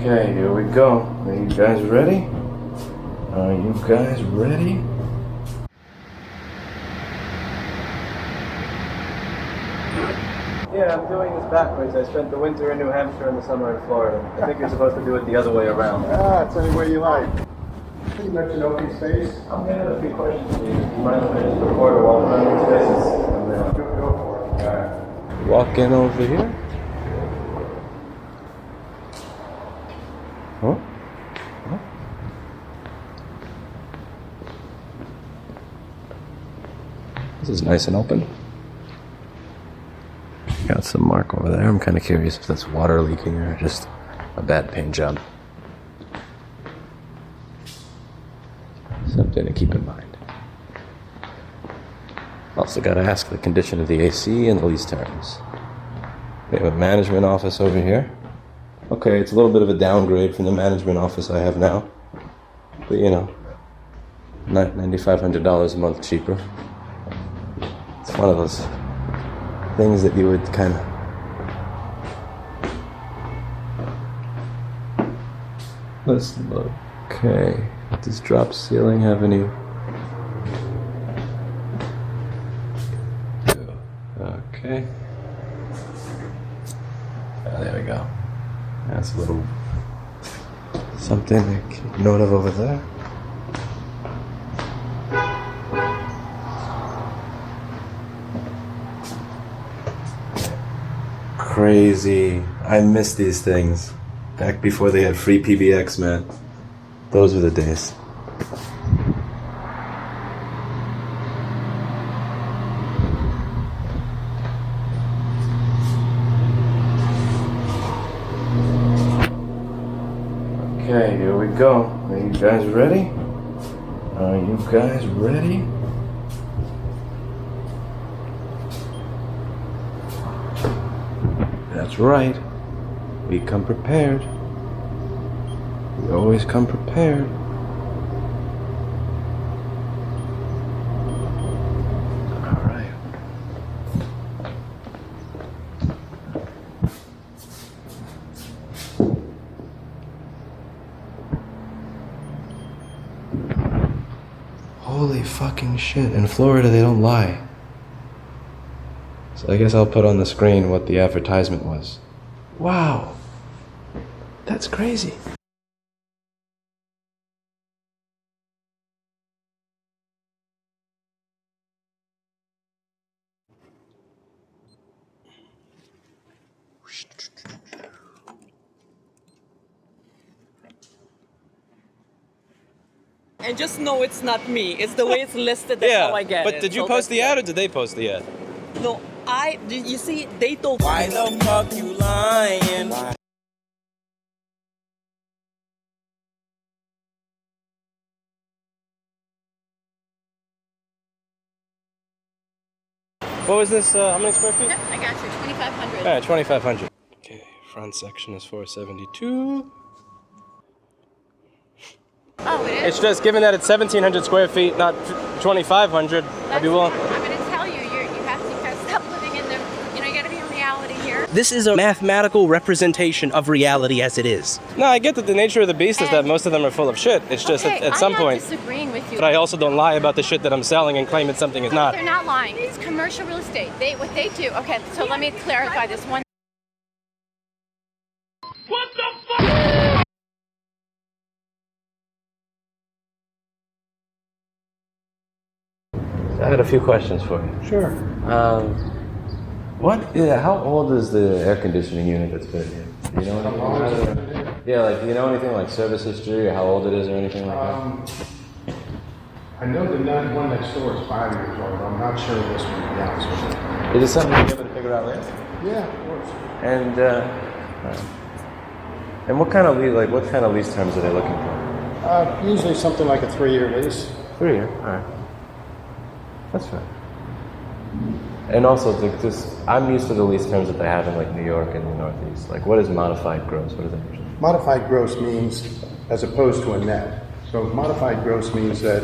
Okay, here we go. Are you guys ready? Are you guys ready? Yeah, I'm doing this backwards. I spent the winter in New Hampshire and the summer in Florida. I think you're supposed to do it the other way around. It's any way you like. Can you let you know these space? I'm going to have a few questions for you. You mind if I just record a while I'm in spaces? Go for it. All right. Walk in over here. Huh? Huh? This is nice and open. Got some mark over there. I'm kind of curious if that's water leaking or just a bad paint job. Something to keep in mind. Also got to ask the condition of the AC and the lease terms. We have a management office over here. Okay, it's a little bit of a downgrade from the management office I have now. But you know, $9,500 a month cheaper. It's one of those things that you would kind of... Let's look. Okay, does drop ceiling have any... Okay. Oh, there we go. That's a little something to keep note of over there. Crazy. I miss these things. Back before they had free PBX, man. Those were the days. Okay, here we go. Are you guys ready? Are you guys ready? That's right. We come prepared. We always come prepared. All right. Holy fucking shit. In Florida, they don't lie. So I guess I'll put on the screen what the advertisement was. Wow. That's crazy. And just know it's not me. It's the way it's listed. That's how I get it. But did you post the ad or did they post the ad? No, you see, they told me. Why the fuck you lying? What was this? How many square feet? Yep, I got you. 2,500. Alright, 2,500. Okay, front section is 472. Oh, it is? It's just given that it's 1,700 square feet, not 2,500. I'd be willing. I'm going to tell you, you have to kind of stop living in the, you got to be in reality here. This is a mathematical representation of reality as it is. No, I get that the nature of the beast is that most of them are full of shit. It's just at some point. I'm not disagreeing with you. But I also don't lie about the shit that I'm selling and claim it's something it's not. They're not lying. It's commercial real estate. What they do. Okay, so let me clarify this one. What the fuck? I had a few questions for you. Sure. How old is the air conditioning unit that's been in here? Do you know anything? Yeah, like, do you know anything like service history or how old it is or anything like that? I know the one next door is 5 years old. I'm not sure this one, to be honest with you. Is it something you'll be able to figure out later? Yeah, of course. And what kind of lease terms are they looking for? Usually something like a 3-year lease. 3 year. All right. That's fair. And also, I'm used to the lease terms that they have in like New York and the Northeast. Like, what is modified gross? What does that mean? Modified gross means, as opposed to a net. So modified gross means that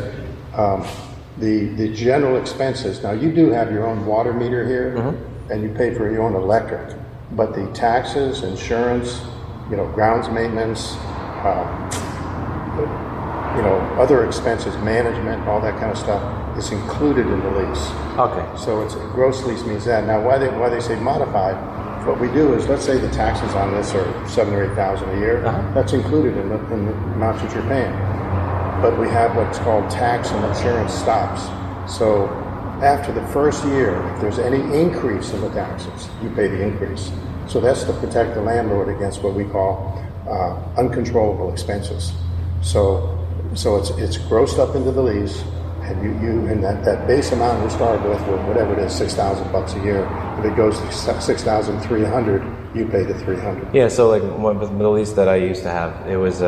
the general expenses. Now, you do have your own water meter here, and you pay for your own electric, but the taxes, insurance, grounds maintenance, other expenses, management, all that kind of stuff is included in the lease. Okay. So it's gross lease means that. Now, why they say modified? What we do is, let's say the taxes on this are $7,000 or $8,000 a year. That's included in the amount that you're paying. But we have what's called tax and insurance stops. So after the first year, if there's any increase in the taxes, you pay the increase. So that's to protect the landlord against what we call uncontrollable expenses. So it's grossed up into the lease, and you and that base amount we start with, whatever it is, $6,000 a year. If it goes to $6,300, you pay the $300. Yeah. So like with the lease that I used to have, it was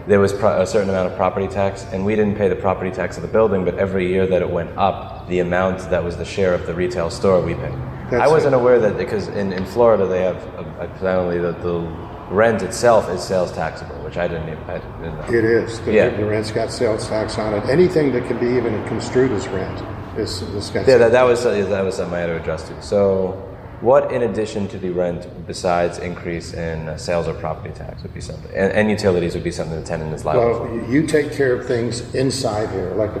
there was a certain amount of property tax, and we didn't pay the property tax of the building, but every year that it went up, the amount that was the share of the retail store we paid. I wasn't aware that, because in Florida they have apparently the rent itself is sales taxable, which I didn't know. It is. The rent's got sales tax on it. Anything that can be even construed as rent is got. Yeah, that was something I had to adjust to. So, what in addition to the rent, besides increase in sales or property tax, would be something, and utilities would be something the tenant is liable for? Well, you take care of things inside here. Like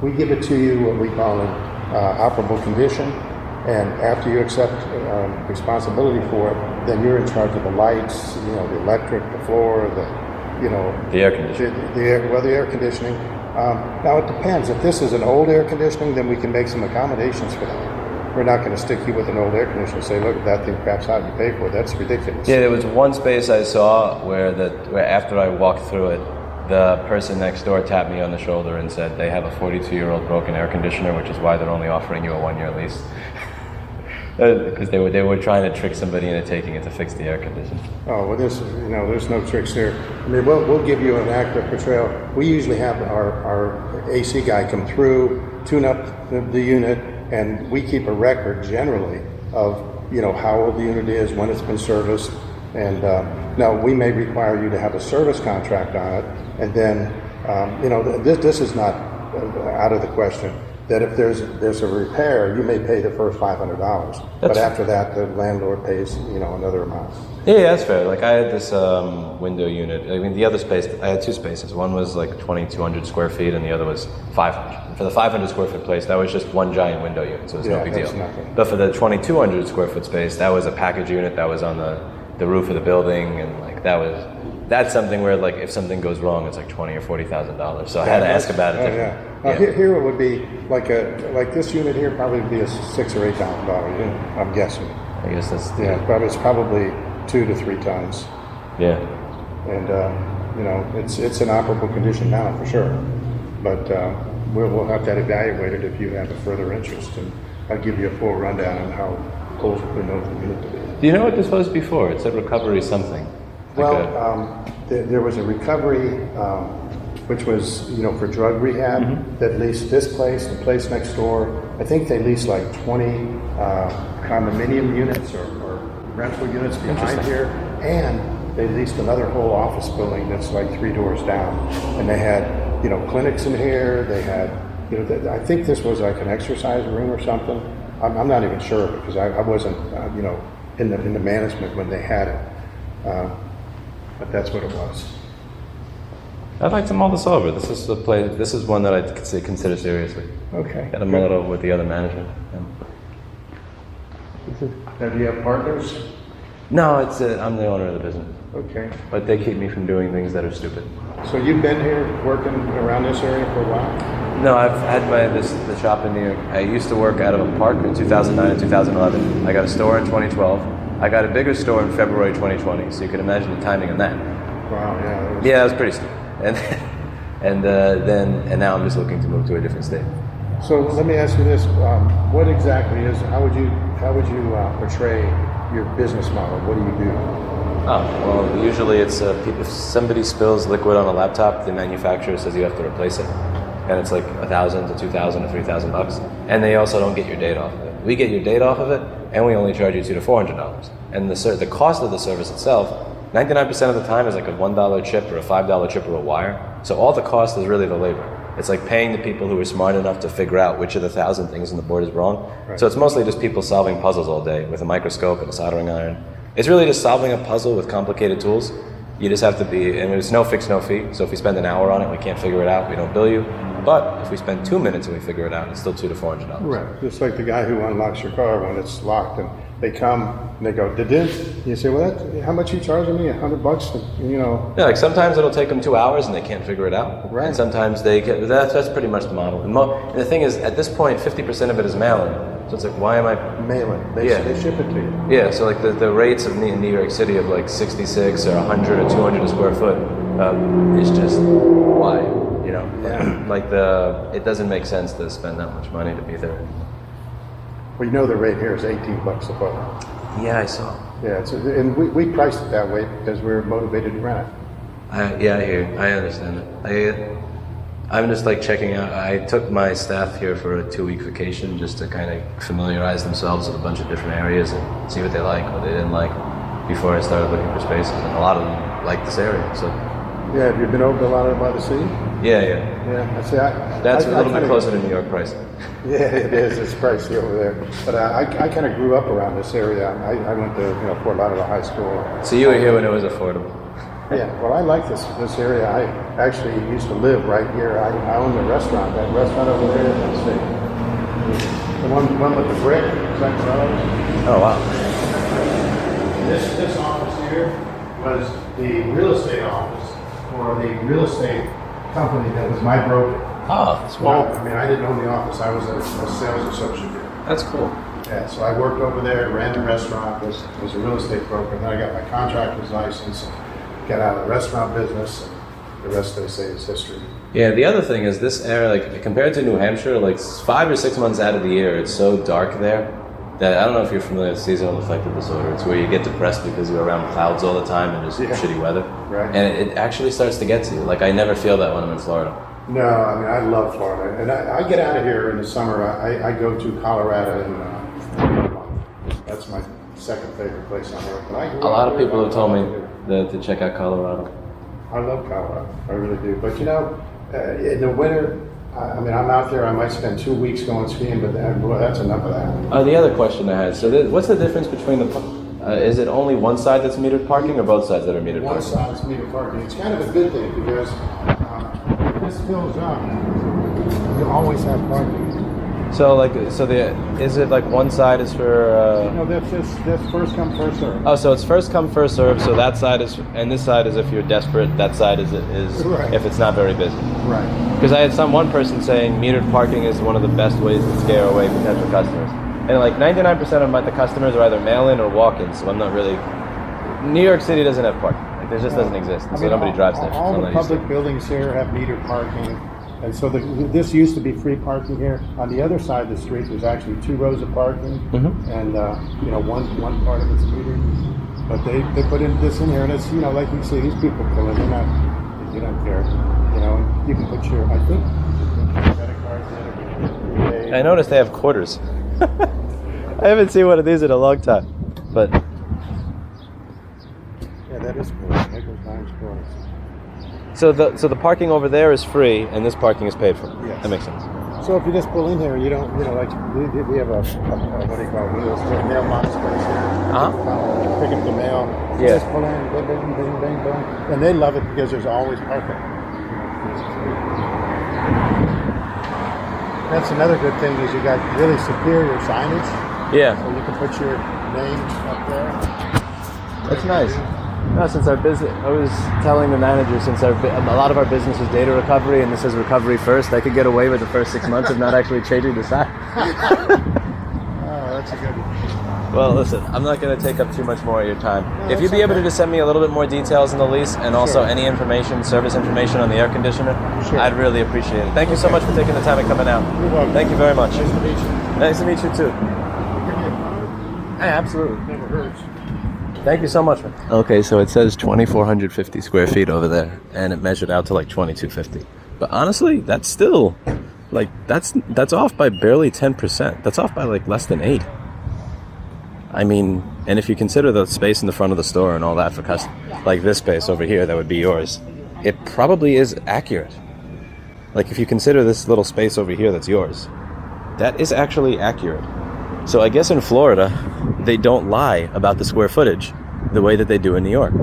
we give it to you, what we call an operable condition. And after you accept responsibility for it, then you're in charge of the lights, the electric, the floor, the air conditioning. The air conditioning. Now it depends. If this is an old air conditioning, then we can make some accommodations for that. We're not going to stick you with an old air conditioner and say, look, if that thing craps out, you pay for it. That's ridiculous. Yeah, there was one space I saw where after I walked through it, the person next door tapped me on the shoulder and said they have a 42-year-old broken air conditioner, which is why they're only offering you a 1-year lease. Because they were trying to trick somebody into taking it to fix the air conditioner. Oh, well, there's no tricks there. I mean, we'll give you an accurate portrayal. We usually have our AC guy come through, tune up the unit, and we keep a record generally of how old the unit is, when it's been serviced, and now we may require you to have a service contract on it, and then this is not out of the question. That if there's a repair, you may pay the first $500, but after that, the landlord pays another amount. Yeah, that's fair. Like I had this window unit. I mean, the other space, I had two spaces. One was like 2,200 square feet, and the other was 500. For the 500 square foot place, that was just one giant window unit, so it was no big deal. Nothing. But for the 2,200 square foot space, that was a package unit that was on the roof of the building, and like that's something where like if something goes wrong, it's like $20,000 or $40,000. So I had to ask about it. Here it would be like this unit here probably would be a $6,000 or $8,000 unit. I'm guessing. I guess that's it's probably 2 to 3 tons. Yeah. And it's an operable condition now for sure, but we'll have that evaluated if you have a further interest, and I'll give you a full rundown on how close we know the unit to be. Do you know what this was before? It said recovery something. There was a recovery, which was, for drug rehab, that leased this place, the place next door. I think they leased like 20 condominium units or rental units behind here, and they leased another whole office building that's like 3 doors down. And they had, clinics in here. They had, I think this was like an exercise room or something. I'm not even sure because I wasn't, in the management when they had it. But that's what it was. I'd like to mull this over. This is a place. This is one that I'd consider seriously. Okay. Got to mull it over with the other management. Now, do you have partners? No, I'm the owner of the business. Okay. But they keep me from doing things that are stupid. So you've been here working around this area for a while? No, I've had the shop in New York. I used to work out of a park in 2009 and 2011. I got a store in 2012. I got a bigger store in February 2020. So you can imagine the timing on that. Wow, yeah. That was pretty stupid. And now I'm just looking to move to a different state. So let me ask you this: what exactly is? How would you portray your business model? What do you do? Oh, well, usually it's if somebody spills liquid on a laptop, the manufacturer says you have to replace it, and it's like $1,000 to $2,000 to $3,000, and they also don't get your data off of it. We get your data off of it, and we only charge you $200 to $400. And the cost of the service itself, 99% of the time is like a $1 chip or a $5 chip or a wire. So all the cost is really the labor. It's like paying the people who are smart enough to figure out which of the 1,000 things on the board is wrong. Right. So it's mostly just people solving puzzles all day with a microscope and a soldering iron. It's really just solving a puzzle with complicated tools. You just have to be, and there's no fix, no fee. So if we spend an hour on it, we can't figure it out, we don't bill you. But if we spend 2 minutes and we figure it out, it's still $200 to $400. Right. Just like the guy who unlocks your car when it's locked, and they come and they go, "Did?" You say, "Well, how much are you charging me? $100?" And, you know. Yeah, like sometimes it'll take them 2 hours and they can't figure it out. Right. And sometimes they get, that's pretty much the model. And the thing is, at this point, 50% of it is mail-in. So it's like, why am I Mailing. They ship it to you. Yeah, so like the rates of in New York City of like 66 or 100 or 200 a square foot is just why, you know? Yeah. Like it doesn't make sense to spend that much money to be there. Well, you know the rate here is $18 a foot. Yeah, I saw. Yeah, and we priced it that way because we're motivated to rent it. I hear you. I understand it. I'm just like checking out. I took my staff here for a 2-week vacation just to kind of familiarize themselves with a bunch of different areas and see what they like, what they didn't like, before I started looking for spaces. And a lot of them like this area. So Yeah, have you been over to a lot of by the sea? yeah. Yeah, That's a little bit closer to New York price. Yeah, it is. It's pricey over there. But I kind of grew up around this area. I went to Fort Lauderdale High School. So you were here when it was affordable. Yeah, well, I like this area. I actually used to live right here. I owned a restaurant. That restaurant over there, let's see. The one with the brick, is that Charles? Oh wow. This office here was the real estate office for the real estate company that was my broker. Oh, Well, I mean, I didn't own the office. I was a sales associate there. That's cool. Yeah, so I worked over there, ran the restaurant, was a real estate broker. Then I got my contractor's license, and got out of the restaurant business, and the rest they say is history. Yeah, the other thing is this area, like compared to New Hampshire, like 5 or 6 months out of the year, it's so dark there that I don't know if you're familiar with seasonal affective disorder. It's where you get depressed because you're around clouds all the time and just shitty weather. Right. And it actually starts to get to you. Like I never feel that when I'm in Florida. No, I mean, I love Florida. And I get out of here in the summer. I go to Colorado, and that's my second favorite place on earth. A lot of people have told me to check out Colorado. I love Colorado. I really do. But in the winter, I mean, I'm out there. I might spend 2 weeks going skiing, but boy, that's enough of that. The other question I had, so what's the difference between is it only one side that's metered parking or both sides that are metered One parking? side is metered parking. It's kind of a good thing because if this fills up, you always have parking. So is it like one side is for? No, that's first come, first serve. Oh, so it's first come, first serve. So that side is, and this side is if you're desperate. That side is Right. if it's not very busy. Right. Because I had one person saying metered parking is one of the best ways to scare away potential customers. And like 99% of the customers are either mail-in or walk-in. So I'm not really. New York City doesn't have parking. Like there just doesn't exist. So nobody drives there. All I'm the not used to public it. buildings here have metered parking. And so this used to be free parking here. On the other side of the street, there's actually 2 rows of parking, and one part of it's metered. But they put this in here, and it's like you see, these people pull in. They don't care. You can put your credit cards in. I noticed they have quarters. I haven't seen one of these in a long time, but Yeah, that is cool. Nickel times quarters. so the parking over there is free, and this parking is paid for. Yes. That makes sense. So if you just pull in here, you don't, like we have a what do you call it? Mailbox place here. Pick up the mail. So Yeah. Just pull in, bing, bing, bing, bing, bing, and they love it because there's always parking. That's another good thing is you got really superior signage, Yeah. so you can put your name up there. That's nice. No, since our business, I was telling the manager, since a lot of our business is data recovery, and this is recovery first, I could get away with the first 6 months of not actually changing the sign. Oh, that's a good one. Well, listen, I'm not going to take up too much more of your time. If you'd be able to just send me a little bit more details in the lease, and also any information, service information on the air conditioner, I'd really appreciate it. Thank you so much for taking the time and coming out. You're welcome. Thank you very much. Nice to meet you. Nice to meet you too. Give me a card. Hey, absolutely. Never hurts. Thank you so much, man. Okay, so it says 2,450 square feet over there, and it measured out to like 2,250. But honestly, that's still, like, that's off by barely 10%. That's off by like less than 8. I mean, and if you consider the space in the front of the store and all that for like this space over here that would be yours, it probably is accurate. Like if you consider this little space over here that's yours, that is actually accurate. So I guess in Florida, they don't lie about the square footage the way that they do in New York.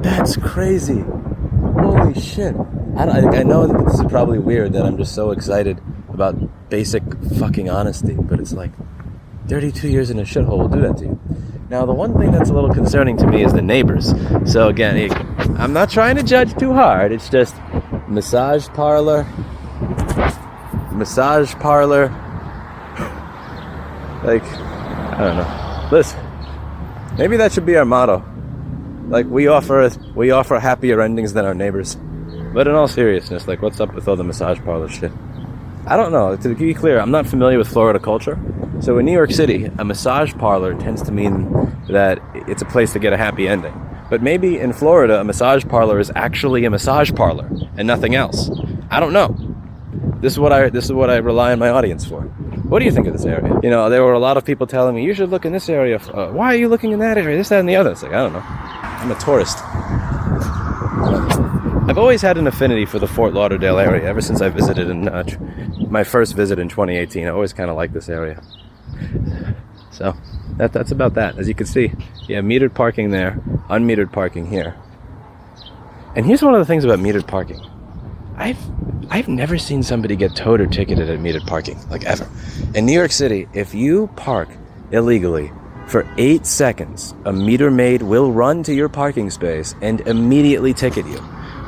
That's crazy. Holy shit. I know that this is probably weird that I'm just so excited about basic fucking honesty, but it's like 32 years in a shithole will do that to you. Now, the one thing that's a little concerning to me is the neighbors. So again, I'm not trying to judge too hard. It's just massage parlor. Like, I don't know. Listen, maybe that should be our motto. Like, we offer happier endings than our neighbors. But in all seriousness, like, what's up with all the massage parlor shit? I don't know. To be clear, I'm not familiar with Florida culture. So in New York City, a massage parlor tends to mean that it's a place to get a happy ending. But maybe in Florida, a massage parlor is actually a massage parlor and nothing else. I don't know. This is what I rely on my audience for. What do you think of this area? You know, there were a lot of people telling me, you should look in this area. Why are you looking in that area? This, that, and the other. It's like, I don't know. I'm a tourist. I've always had an affinity for the Fort Lauderdale area ever since I visited in my first visit in 2018. I always kind of liked this area. So that's about that. As you can see, you have metered parking there, unmetered parking here. And here's one of the things about metered parking. I've never seen somebody get towed or ticketed at metered parking, like ever. In New York City, if you park illegally for 8 seconds, a meter maid will run to your parking space and immediately ticket you.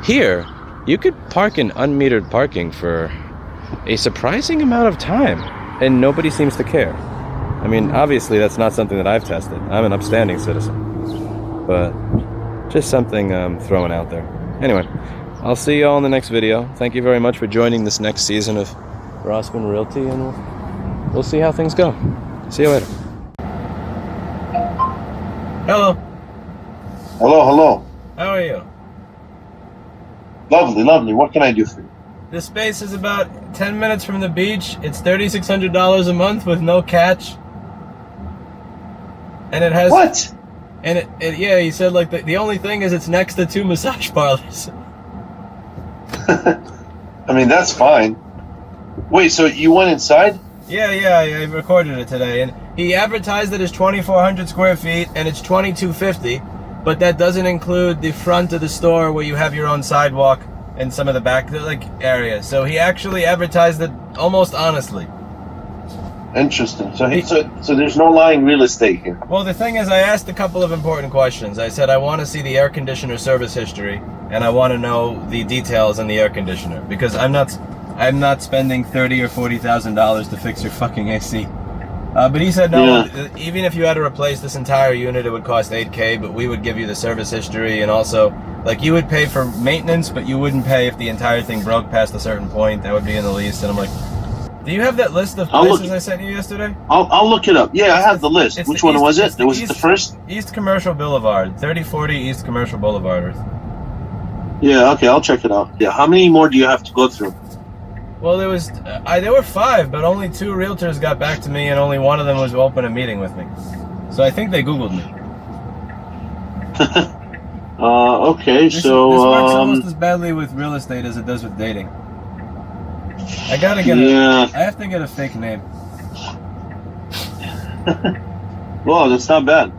Here, you could park in unmetered parking for a surprising amount of time, and nobody seems to care. I mean, obviously that's not something that I've tested. I'm an upstanding citizen. But just something I'm throwing out there. Anyway, I'll see you all in the next video. Thank you very much for joining this next season of Rossmann Realty, and we'll see how things go. See you later. Hello. Hello. How are you? Lovely. What can I do for you? This space is about 10 minutes from the beach. It's $3,600 a month with no catch. And it has... What? And yeah, he said like the only thing is it's next to 2 massage parlors. I mean, that's fine. Wait, so you went inside? Yeah, I recorded it today. And he advertised it as 2,400 square feet and it's 2,250. But that doesn't include the front of the store where you have your own sidewalk and some of the back areas. So he actually advertised it almost honestly. Interesting. So there's no lying real estate here. Well, the thing is, I asked a couple of important questions. I said I want to see the air conditioner service history, and I want to know the details on the air conditioner because I'm not spending $30,000 or $40,000 to fix your fucking AC. But he said no. Yeah. Even if you had to replace this entire unit, it would cost $8,000. But we would give you the service history, and also, like, you would pay for maintenance, but you wouldn't pay if the entire thing broke past a certain point. That would be in the lease. And I'm like, do you have that list of places I sent you yesterday? I'll look it up. Yeah, I have the list. Which one was it? Was it the first? East Commercial Boulevard, 3040 East Commercial Boulevard. Yeah. Okay, I'll check it out. Yeah. How many more do you have to go through? Well, there were 5, but only 2 realtors got back to me, and only one of them was open a meeting with me. So I think they Googled me. Okay, this works almost as badly with real estate as it does with dating. I gotta get I have to get a fake name. Well, that's not bad.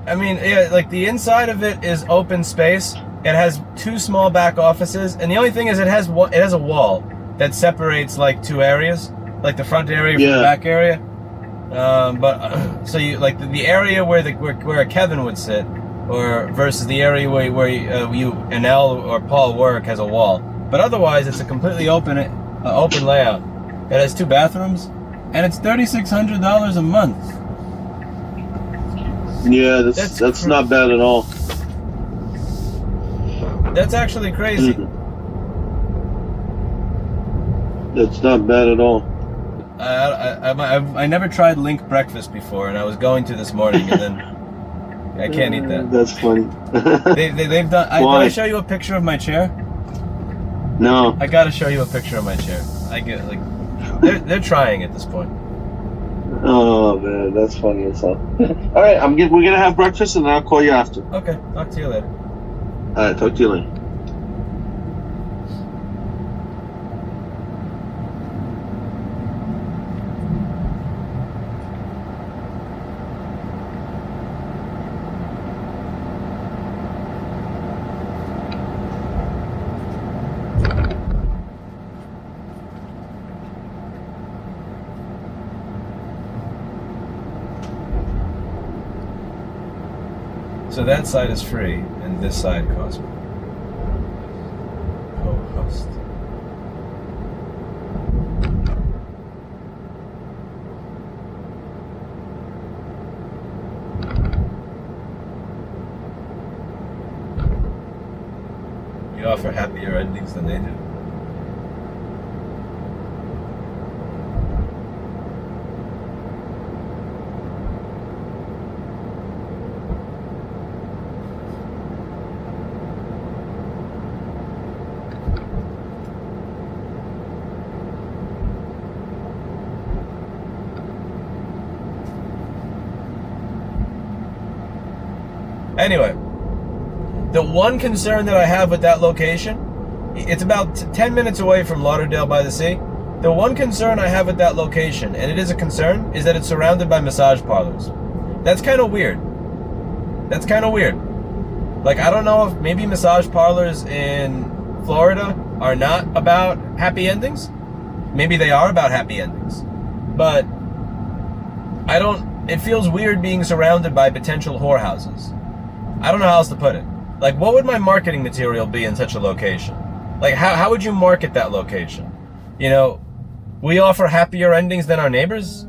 I mean, yeah, like the inside of it is open space. It has 2 small back offices, and the only thing is it has a wall that separates like 2 areas, like the front area from the back area. So you like the area where Kevin would sit, or versus the area where you and Elle or Paul work has a wall. But otherwise, it's a completely open layout. It has 2 bathrooms, and it's $3,600 a month. Yeah, that's not bad at all. That's actually crazy. That's not bad at all. I never tried Link breakfast before, and I was going to this morning, and then I can't eat that. That's funny. They've done. Did I show you a picture of my chair? No. I gotta show you a picture of my chair. I get like, they're trying at this point. Oh man, that's funny as hell. All right, we're gonna have breakfast, and then I'll call you after. Okay, talk to you later. All right, talk to you later. So that side is free, and this side costs me. Oh, host. You offer happier endings than they do. Anyway, the one concern that I have with that location, it's about 10 minutes away from Lauderdale by the Sea. The one concern I have with that location, and it is a concern, is that it's surrounded by massage parlors. That's kind of weird. That's kind of weird. Like, I don't know if maybe massage parlors in Florida are not about happy endings. Maybe they are about happy endings. But it feels weird being surrounded by potential whorehouses. I don't know how else to put it. Like, what would my marketing material be in such a location? Like, how would you market that location? You know, we offer happier endings than our neighbors?